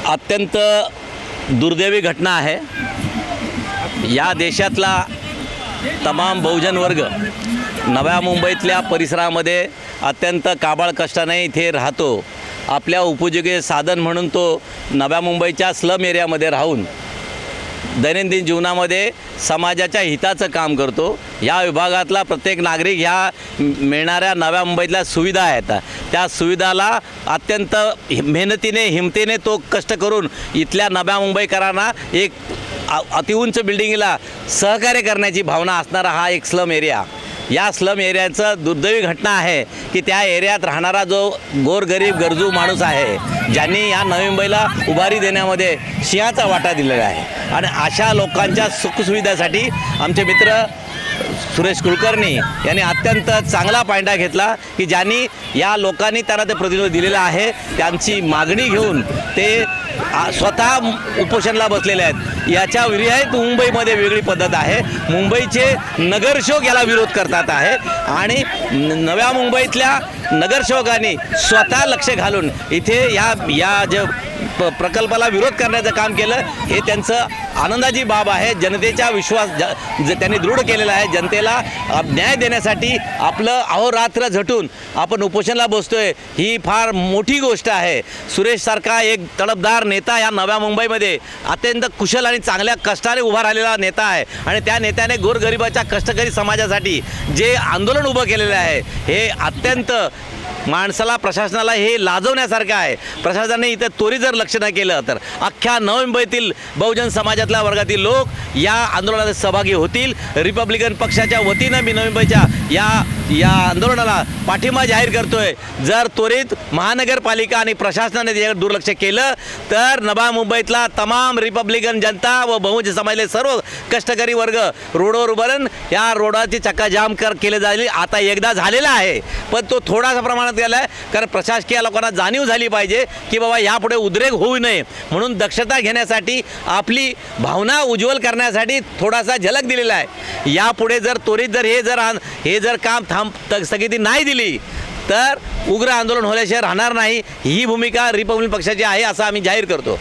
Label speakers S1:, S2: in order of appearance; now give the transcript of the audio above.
S1: अत्यंत दुर्दैवी घटना आहे। या देशातला तमाम बहुजन वर्ग नव्या मुंबईतल्या परिसरामध्ये अत्यंत काबाड कष्टाने इथे राहतो। आपल्या उपजीविकेचे साधन म्हणून तो नव्या मुंबईच्या स्लम एरियामध्ये राहून दैनंदिन जीवनामध्ये समाजाच्या हिताचं काम करतो। या विभागातला प्रत्येक नागरिक ह्या मिळणाऱ्या नव्या मुंबईतल्या सुविधा आहेत त्या सुविधाला अत्यंत मेहनतीने हिमतीने तो कष्ट करून इथल्या नव्या मुंबईकरांना एक अतिउंच बिल्डिंगला सहकार्य करण्याची भावना असणारा हा एक स्लम एरिया। या स्लम एरियाचं दुर्दैवी घटना आहे की त्या एरियात राहणारा जो गोरगरीब गरजू माणूस आहे ज्यांनी या नवी मुंबईला उभारी देण्यामध्ये सिंहाचा वाटा दिलेला आहे आणि अशा लोकांच्या सुखसुविधासाठी आमचे मित्र सुरेश कुलकर्णी यांनी अत्यंत चांगला पायंडा घेतला की ज्यांनी या लोकांनी त्यांना ते प्रतिनिधित्व दिलेलं आहे त्यांची मागणी घेऊन ते स्वतः उपोषणाला बसलेले आहेत। याच्या विरुद्ध मुंबईमध्ये वेगळी पद्धत आहे। मुंबईचे नगरसेवक याला विरोध करतात आहे आणि नव्या मुंबईतल्या नगरसेवकांनी स्वतः लक्ष घालून इथे या जे प्रकल्पाला विरोध करण्याचं काम केलं हे त्यांचं आनंदाची बाब आहे। जनतेचा विश्वास त्यांनी दृढ केलेला आहे। जनतेला न्याय देण्यासाठी आपलं अहोरात्र झटून आपण उपोषणाला बसतोय ही फार मोठी गोष्ट आहे। सुरेशसारखा एक तडफदार नेता या नव्या मुंबईमध्ये अत्यंत कुशल आणि चांगल्या कष्टाने उभा राहिलेला नेता आहे आणि त्या नेत्याने गोरगरिबाच्या कष्टकरी समाजासाठी जे आंदोलन उभं केलेलं आहे हे अत्यंत माणसाला प्रशासनाला हे लाजवण्यासारखं आहे। प्रशासनाने इथं त्वरित जर लक्ष न केलं तर अख्ख्या नवी मुंबईतील बहुजन समाजातल्या वर्गातील लोक या आंदोलनात सहभागी होतील। रिपब्लिकन पक्षाच्या वतीनं मी नवी मुंबईच्या या आंदोलनाला पाठिंबा जाहीर करतोय। जर त्वरित महानगरपालिका आणि प्रशासनाने याकडे दुर्लक्ष केलं तर नव्या मुंबईतला तमाम रिपब्लिकन जनता व बहुजन समाजातले सर्व कष्टकरी वर्ग रोडवर उभारून या रोडाची चक्काजाम केले जाईल। आता एकदा झालेला आहे पण तो थोडासा प्रमाणात गेला आहे कारण प्रशासकीय लोकांना जाणीव झाली पाहिजे की बाबा यापुढे उद्रेक होऊ नये म्हणून दक्षता घेण्यासाठी आपली भावना उज्ज्वल करण्यासाठी थोडासा झलक दिलेला आहे। यापुढे जर त्वरित हे जर काम स्थगिती नाही दिली तर उग्र आंदोलन होल्याशिवाय राहणार नाही। ही भूमिका रिपब्लिकन पक्षाची आहे असं आम्ही जाहीर करतो।